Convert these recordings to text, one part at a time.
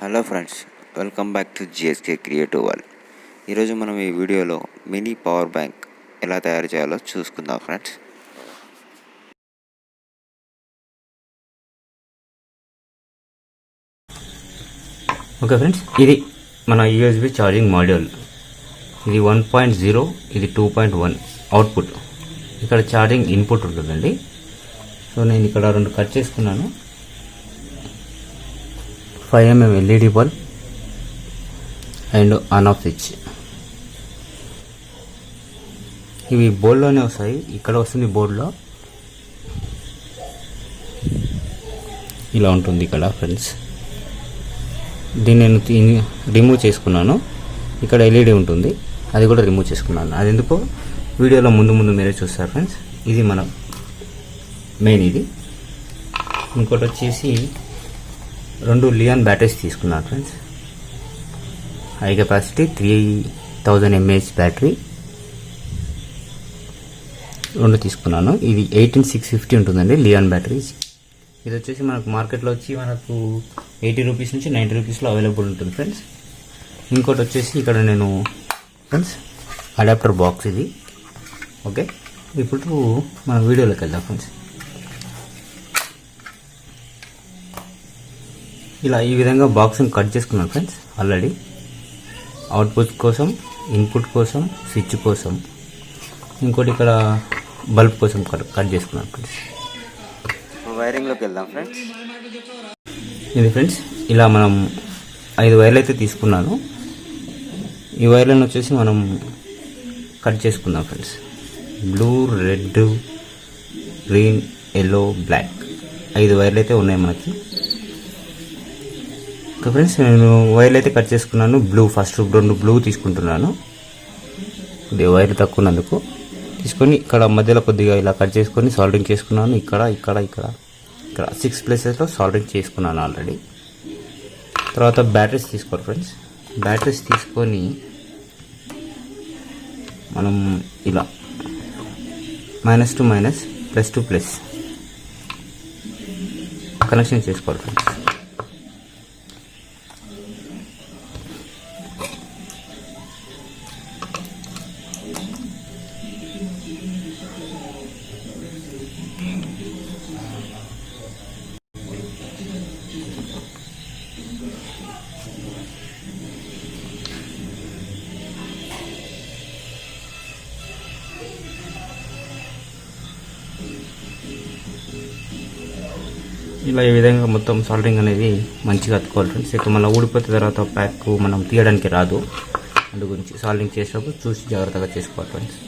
Hello friends, welcome back to GSK Creative World. ఈరోజు మనం ఈ వీడియోలో మినీ పవర్ బ్యాంక్ ఎలా తయారు చేయాలో చూసుకుందాం ఫ్రెండ్స్. ఓకే ఫ్రెండ్స్, ఇది మన USB ఛార్జింగ్ మాడ్యూల్. ఇది 1.0, ఇది 2.1 అవుట్పుట్. ఇక్కడ ఛార్జింగ్ ఇన్పుట్ ఉంటుందండి. సో నేను ఇక్కడ రెండు కట్ చేసుకున్నాను. 5mm LED bulb and on off switch. ఇవి బోర్డులోనే వస్తాయి. ఇక్కడ వస్తుంది బోర్డులో ఇలా ఉంటుంది ఇక్కడ ఫ్రెండ్స్. దీన్ని నేను రిమూవ్ చేసుకున్నాను. ఇక్కడ LED ఉంటుంది, అది కూడా రిమూవ్ చేసుకున్నాను. అది ఎందుకో వీడియోలో ముందు మీరే చూస్తారు ఫ్రెండ్స్. ఇది మన మెయిన్. ఇది ఇంకోటి వచ్చేసి రెండు లియాన్ బ్యాటరీస్ తీసుకున్నాను friends. High capacity 3000 mAh battery రెండు తీసుకున్నాను. ఇది 18650 ఉంటుందండి లియాన్ బ్యాటరీస్. ఇది వచ్చేసి మనకు మార్కెట్లో వచ్చి మనకు 80 రూపీస్ నుంచి 90 రూపీస్లో అవైలబుల్ ఉంటుంది ఫ్రెండ్స్. ఇంకోటి వచ్చేసి ఇక్కడ నేను ఫ్రెండ్స్ అడాప్టర్ బాక్స్ ఇది. ఓకే, ఇప్పుడు మన వీడియోలోకి వెళ్దాం ఫ్రెండ్స్. ఇలా ఈ విధంగా బాక్స్ని కట్ చేసుకున్నాను ఫ్రెండ్స్ ఆల్రెడీ. అవుట్పుట్ కోసం, ఇన్పుట్ కోసం, స్విచ్ కోసం, ఇంకోటి ఇక్కడ బల్బ్ కోసం కట్ చేసుకున్నాను ఫ్రెండ్స్. వైరింగ్లోకి వెళ్దాం ఫ్రెండ్స్. ఇది ఫ్రెండ్స్ ఇలా మనం 5 వైర్లు అయితే తీసుకున్నాను. ఈ వైర్లను వచ్చేసి మనం కట్ చేసుకుందాం friends. Blue, red, green, yellow, black 5 వైర్లు అయితే ఉన్నాయి మనకి. ఓకే ఫ్రెండ్స్, నేను వైర్లు అయితే కట్ చేసుకున్నాను. బ్లూ ఫస్ట్ 2 బ్లూ తీసుకుంటున్నాను. ఇది వైర్ తక్కువ ఉన్నందుకు తీసుకొని ఇక్కడ మధ్యలో కొద్దిగా ఇలా కట్ చేసుకొని సాల్డరింగ్ చేసుకున్నాను. ఇక్కడ 6 ప్లేసెస్లో సాల్డరింగ్ చేసుకున్నాను ఆల్రెడీ. తర్వాత బ్యాటరీస్ తీసుకోవాలి ఫ్రెండ్స్. బ్యాటరీస్ తీసుకొని మనం ఇలా -to- +to+ కనెక్షన్ చేసుకోవాలి ఫ్రెండ్స్. ఇలా ఈ విధంగా మొత్తం సాల్డరింగ్ అనేది మంచిగా అతుకోవాలి ఫ్రెండ్స్. ఇక మళ్ళీ ఊడిపోతే తర్వాత ప్యాక్ మనం తీయడానికి రాదు. అందు గురించి సాల్డరింగ్ చేసేటప్పుడు చూసి జాగ్రత్తగా చేసుకోవాలి ఫ్రెండ్స్.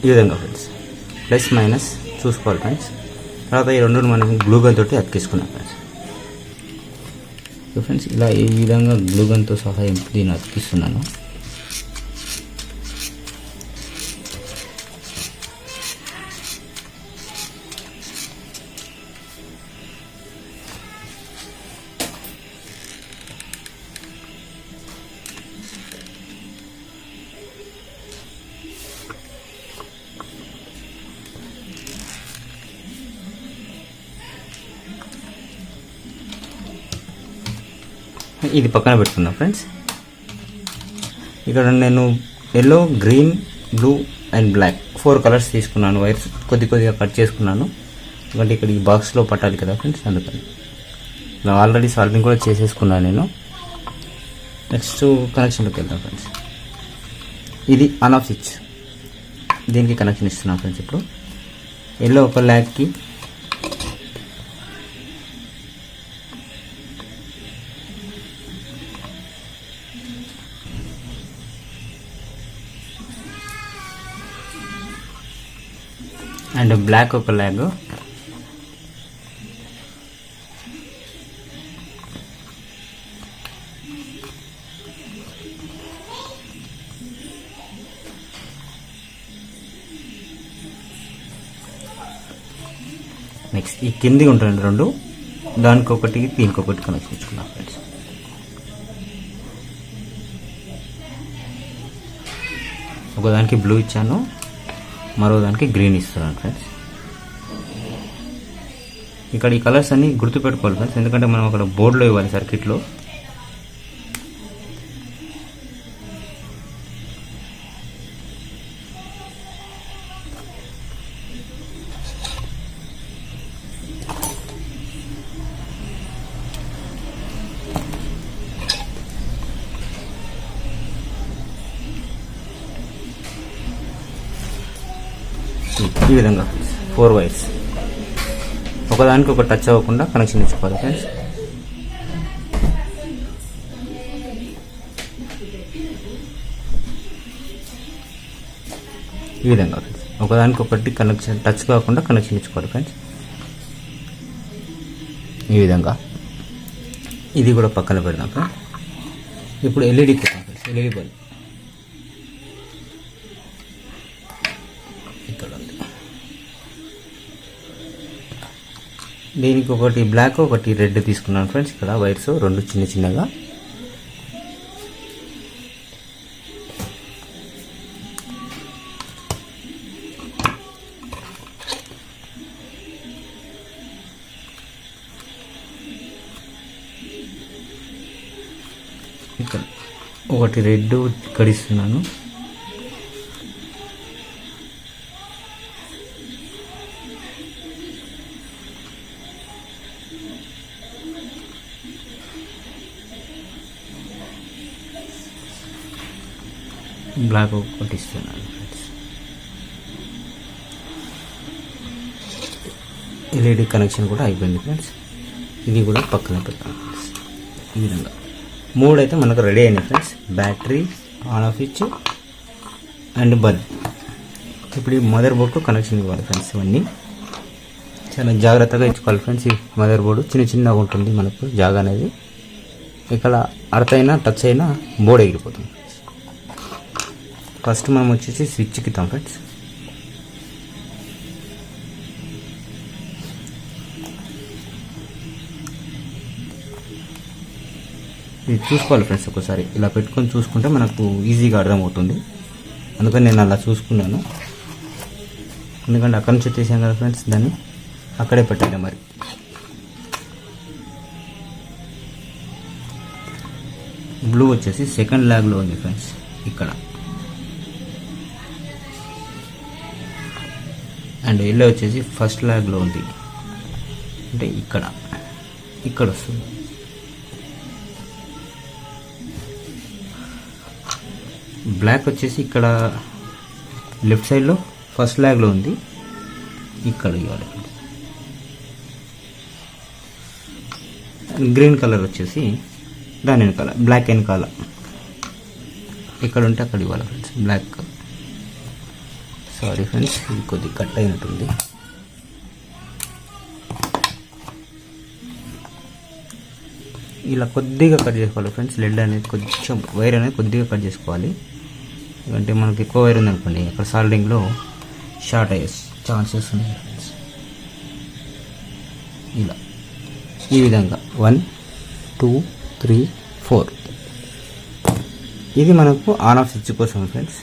ఈ విధంగా ఫ్రెండ్స్ +- చూసుకోవాలి ఫ్రెండ్స్. తర్వాత ఈ రెండు మనం గ్లూ గన్ తోటి అతికిస్తున్నాం ఫ్రెండ్స్. ఫ్రెండ్స్ ఇలా ఈ విధంగా గ్లూ గన్తో సహాయం దీన్ని అతికిస్తున్నాను. ఇది పక్కన పెట్టుకుందాం ఫ్రెండ్స్. ఇక్కడ నేను yellow, green, blue and black 4 colours తీసుకున్నాను. వైర్స్ కొద్దిగా కట్ చేసుకున్నాను. ఎందుకంటే ఇక్కడ ఈ బాక్స్లో పట్టాలి కదా ఫ్రెండ్స్, అందుకని. ఆల్రెడీ సాల్వింగ్ కూడా చేసేసుకున్నాను నేను. నెక్స్ట్ కనెక్షన్లోకి వెళ్దాం ఫ్రెండ్స్. ఇది ఆన్ ఆఫ్ స్విచ్, దీనికి కనెక్షన్ ఇస్తున్నాను ఫ్రెండ్స్. ఇప్పుడు ఎల్లో ఒక ల్యాగ్కి, అండ్ బ్లాక్ ఒక ల్యాగ్. నెక్స్ట్ ఈ కింది ఉంటుంది 2, దానికొకటి దీనికొకటి కనెక్షన్ ఇచ్చుకున్నాం ఫ్రెండ్స్. ఒకదానికి బ్లూ ఇచ్చాను, మరో దానికి గ్రీన్ ఇస్తున్నాను ఫ్రెండ్స్. ఇక్కడ ఈ కలర్స్ అన్ని గుర్తుపెట్టుకోవాలి ఫ్రెండ్స్, ఎందుకంటే మనం అక్కడ బోర్డులో ఇవ్వాలి సర్క్యూట్లో. ఈ విధంగా 4 వైర్స్ ఒకదానికి ఒక టచ్ అవ్వకుండా కనెక్షన్ ఇచ్చుకోవాలి ఫ్రెండ్స్. ఈ విధంగా ఫ్రెండ్స్ ఒకదానికి ఒకటి కనెక్షన్ టచ్ కాకుండా కనెక్షన్ ఇచ్చుకోవాలి ఫ్రెండ్స్. ఈ విధంగా ఇది కూడా పక్కన పెడదాం ఫ్రెండ్స్. ఇప్పుడు ఎల్ఈడి పెడతాం ఫ్రెండ్స్. ఎల్ఈడి బల్బ్ ఇక్కడ ఉంది. దీనికి ఒకటి బ్లాక్ ఒకటి రెడ్ తీసుకున్నాను ఫ్రెండ్స్. ఇక్కడ వైర్స్ 2 చిన్న చిన్నగా. ఇక్కడ ఒకటి రెడ్ ఇక్కడ ఇస్తున్నాను. బ్లాక్ ఒకటి ఇస్తున్నాను ఫ్రెండ్స్. ఎల్ఈడి కనెక్షన్ కూడా అయిపోయింది ఫ్రెండ్స్. ఇది కూడా పక్కన పెట్టాను ఫ్రెండ్స్. ఈ విధంగా 3 అయితే మనకు రెడీ అయినాయి friends. Battery, on off switch and bulb. ఇప్పుడు ఈ మదర్ బోర్డ్కు కనెక్షన్ ఇవ్వాలి ఫ్రెండ్స్. ఇవన్నీ చాలా జాగ్రత్తగా ఇచ్చుకోవాలి ఫ్రెండ్స్. ఈ మదర్ బోర్డు చిన్నగా ఉంటుంది మనకు జాగా అనేది. ఇక్కడ అర్త్ అయినా టచ్ అయినా బోర్డు ఎగిరిపోతుంది. ఫస్ట్ మనం వచ్చేసి స్విచ్కి ఇద్దాం ఫ్రెండ్స్. ఇది చూసుకోవాలి ఫ్రెండ్స్. ఒకసారి ఇలా పెట్టుకొని చూసుకుంటే మనకు ఈజీగా అర్థమవుతుంది. అందుకని నేను అలా చూసుకున్నాను. ఎందుకంటే అక్కడి నుంచి తీసాం కదా ఫ్రెండ్స్, దాన్ని అక్కడే పెట్టాలి. మరి బ్లూ వచ్చేసి సెకండ్ ల్యాగ్లో ఉంది ఫ్రెండ్స్. ఇక్కడ అండ్ ఎల్లో వచ్చేసి ఫస్ట్ ల్యాగ్లో ఉంది. అంటే ఇక్కడ వస్తుంది. బ్లాక్ వచ్చేసి ఇక్కడ లెఫ్ట్ సైడ్లో ఫస్ట్ ల్యాగ్లో ఉంది. ఇక్కడ ఇవ్వాలి. గ్రీన్ కలర్ వచ్చేసి దాని వెనకాల, బ్లాక్ వెనకాల ఇక్కడ ఉంటే అక్కడ ఇవ్వాలి ఫ్రెండ్స్. బ్లాక్, సారీ ఫ్రెండ్స్, ఇది కొద్దిగా కట్ అయినట్టుంది. ఇలా కొద్దిగా కట్ చేసుకోవాలి ఫ్రెండ్స్. లెడ్ అనేది కొంచెం వైర్ అనేది కొద్దిగా కట్ చేసుకోవాలి. ఎందుకంటే మనకి ఎక్కువ వైర్ ఉందనుకోండి, అక్కడ సాల్డింగ్లో షార్ట్ అయ్యే ఛాన్సెస్ ఉన్నాయి ఫ్రెండ్స్. ఇలా ఈ విధంగా 1 2 3 4. ఇది మనకు ఆన్ ఆఫ్ స్విచ్ కోసం ఫ్రెండ్స్.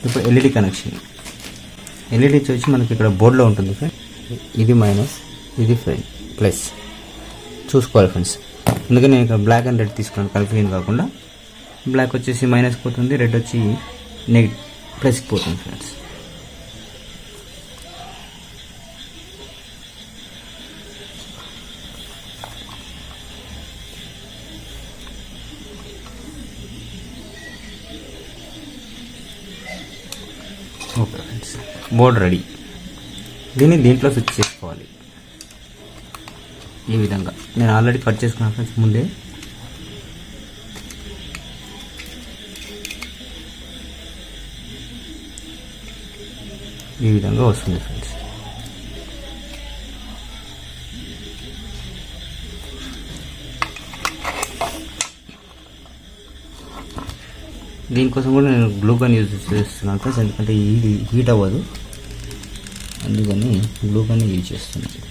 ఇప్పుడు ఎల్ఈడి కనెక్షన్. ఎల్ఈడి వచ్చి మనకి ఇక్కడ బోర్డులో ఉంటుంది ఫ్రెండ్స్. ఇది మైనస్, ఇది ప్లస్ చూసుకోవాలి ఫ్రెండ్స్. అందుకని నేను ఇక్కడ బ్లాక్ అండ్ రెడ్ తీసుకున్నాను, కన్ఫ్యూజన్ కాకుండా. బ్లాక్ వచ్చేసి మైనస్ పోతుంది, రెడ్ వచ్చి ప్లస్కి పోతుంది friends. Okay friends, board ready. దీంట్లో స్విచ్ చేసుకోవాలి. ఈ విధంగా నేను ఆల్రెడీ కట్ చేసుకున్నాను ఫ్రెండ్స్ ముందే. ఈ విధంగా వస్తుంది ఫ్రెండ్స్. దీనికోసం కూడా నేను గ్లూ గన్ యూజ్ చేస్తున్నాను ఫ్రెండ్స్, ఎందుకంటే ఇది హీట్ అవ్వదు. అందుకని గ్లూ గన్ యూజ్ చేస్తున్నాను.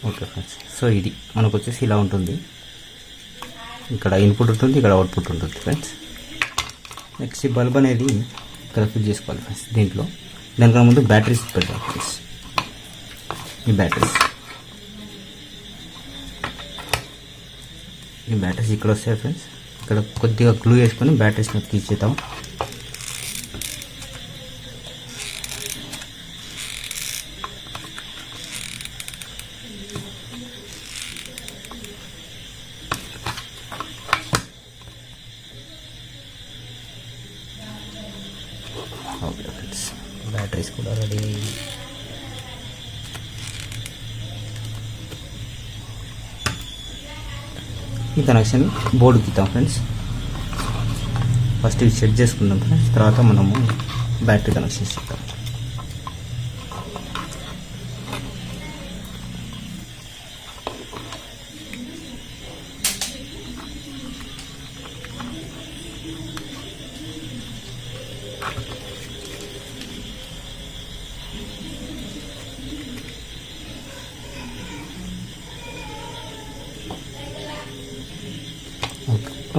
ఓకే ఫ్రెండ్స్, సో ఇది మనకు వచ్చేసి ఇలా ఉంటుంది. ఇక్కడ ఇన్పుట్ ఉంటుంది, ఇక్కడ అవుట్పుట్ ఉంటుంది ఫ్రెండ్స్. నెక్స్ట్ ఈ బల్బ్ అనేది ఇక్కడ ఫిట్ చేసుకోవాలి ఫ్రెండ్స్. దీంట్లో దానికన్నా ముందు బ్యాటరీస్ పెడతాం ఫ్రెండ్స్. ఈ బ్యాటరీస్ ఇక్కడ వస్తాయి ఫ్రెండ్స్. ఇక్కడ కొద్దిగా గ్లూ వేసుకొని బ్యాటరీస్ని తీసేద్దాం. ఓకే ఫ్రెండ్స్, బ్యాటరీస్ కూడా రెడీ. ఈ కనెక్షన్ బోర్డుకి ఇద్దాం ఫ్రెండ్స్. ఫస్ట్ ఇది సెట్ చేసుకుందాం ఫ్రెండ్స్, తర్వాత మనము బ్యాటరీ కనెక్షన్ ఇస్తాం.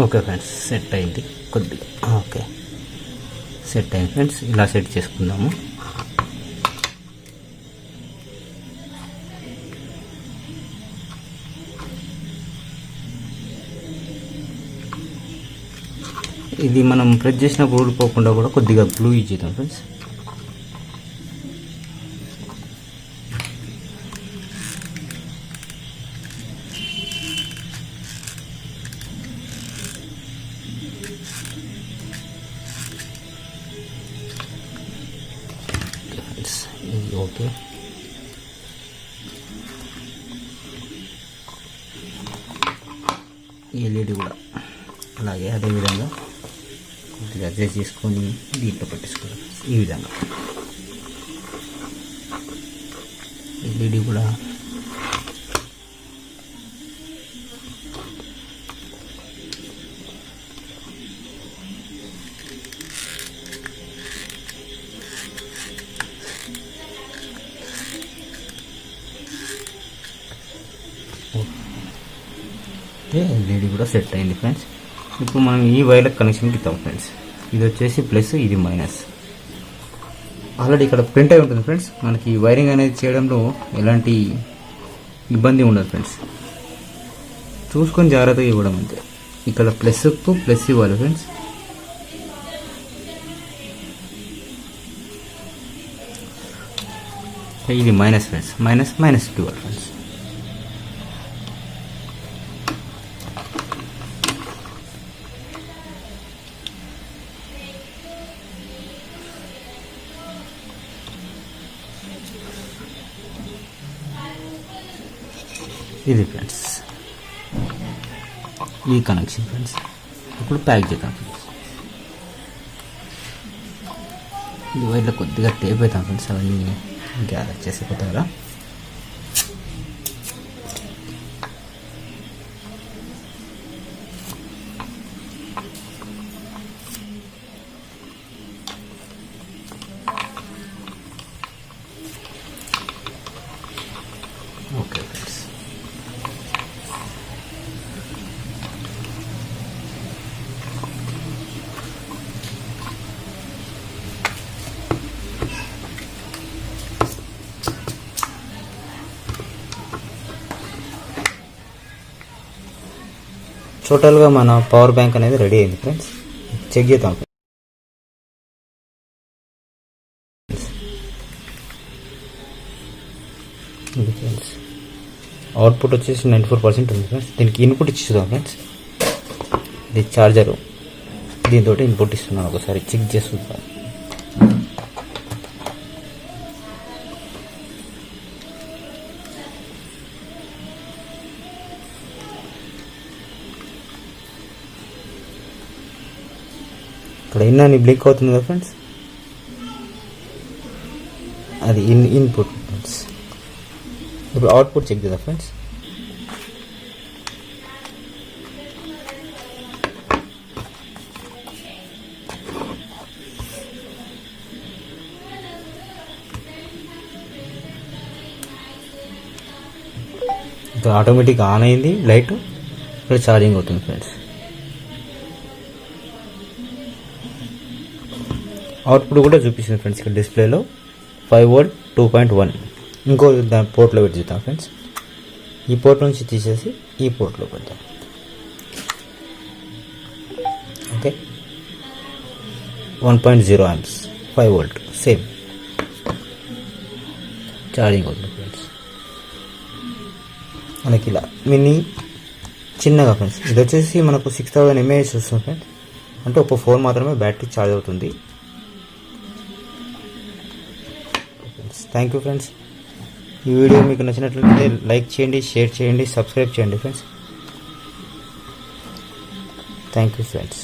ఓకే ఫ్రెండ్స్, సెట్ అయింది కొద్దిగా. ఓకే, సెట్ అయింది ఫ్రెండ్స్. ఇలా సెట్ చేసుకుందాము. ఇది మనం ప్రెస్ చేసినప్పుడు ఊడిపోకుండా కూడా కొద్దిగా గ్లూ యూజ్ చేద్దాం ఫ్రెండ్స్. ఇది ఓకే. ఎల్ఈడి కూడా అలాగే అదేవిధంగా కొద్దిగా అడ్జస్ట్ చేసుకొని దీంట్లో పెట్టేసుకోవాలి. ఈ విధంగా ఎల్ఈడి కూడా ఎల్ఈడి కూడా సెట్ అయింది ఫ్రెండ్స్. ఇప్పుడు మనం ఈ వైర్లకు కనెక్షన్కి ఇస్తాం ఫ్రెండ్స్. ఇది వచ్చేసి ప్లస్, ఇది మైనస్. ఆల్రెడీ ఇక్కడ ప్రింట్ అయి ఉంటుంది ఫ్రెండ్స్. మనకి వైరింగ్ అనేది చేయడంలో ఎలాంటి ఇబ్బంది ఉండదు ఫ్రెండ్స్. చూసుకొని జాగ్రత్తగా ఇవ్వడం అంతే. ఇక్కడ ప్లస్కు ప్లస్ ఇవ్వాలి ఫ్రెండ్స్. ఇది మైనస్ ఫ్రెండ్స్, మైనస్కి ఇవ్వాలి ఫ్రెండ్స్. ఇది ఫ్రెండ్స్ ఈ కనెక్షన్ ఫ్రెండ్స్. ఇప్పుడు ప్యాక్ చేద్దాం ఫ్రెండ్స్. ఇది వైర్లో కొద్దిగా టేప్ అవుతాం ఫ్రెండ్స్. అవన్నీ గ్యాదర్ చేసిపోతారా. ఓకే ఫ్రెండ్స్, టోటల్గా మన పవర్ బ్యాంక్ అనేది రెడీ అయింది ఫ్రెండ్స్. చెక్ చేద్దాం. ఫ్రెండ్స్ అవుట్పుట్ వచ్చేసి 94% ఉంది ఫ్రెండ్స్. దీనికి ఇన్పుట్ ఇచ్చుదాం ఫ్రెండ్స్. ఇది ఛార్జరు, దీంతో ఇన్పుట్ ఇస్తున్నాను. ఒకసారి చెక్ చేసి చూద్దాం. ఇక్కడ ఇన్ అని బ్లింక్ అవుతుంది కదా ఫ్రెండ్స్, అది ఇన్పుట్ ఫ్రెండ్స్. ఇప్పుడు అవుట్పుట్ చెక్ చేద్దాం ఫ్రెండ్స్. ఇప్పుడు ఆటోమేటిక్ ఆన్ అయింది లైట్, ఇక్కడ ఛార్జింగ్ అవుతుంది ఫ్రెండ్స్. అవుట్పుట్ కూడా చూపిస్తుంది ఫ్రెండ్స్ ఇక్కడ డిస్ప్లేలో 5V 2.1. ఇంకో దాని పోర్ట్లో పెట్టి చూద్దాం ఫ్రెండ్స్. ఈ పోర్ట్ నుంచి తీసేసి ఈ పోర్ట్లో పెడతాం. Okay, 1.0 amps 5V same charging అవుతుంది ఫ్రెండ్స్. మనకి ఇలా మినీ చిన్నగా ఫ్రెండ్స్. ఇది వచ్చేసి మనకు 6000 mAh వస్తుంది ఫ్రెండ్స్. అంటే ఒక ఫోన్ మాత్రమే బ్యాటరీ ఛార్జ్ అవుతుంది. Thank you friends. ఈ వీడియో మీకు నచ్చినట్లయితే లైక్ చేయండి, షేర్ చేయండి, సబ్స్క్రైబ్ చేయండి ఫ్రెండ్స్. Thank you friends.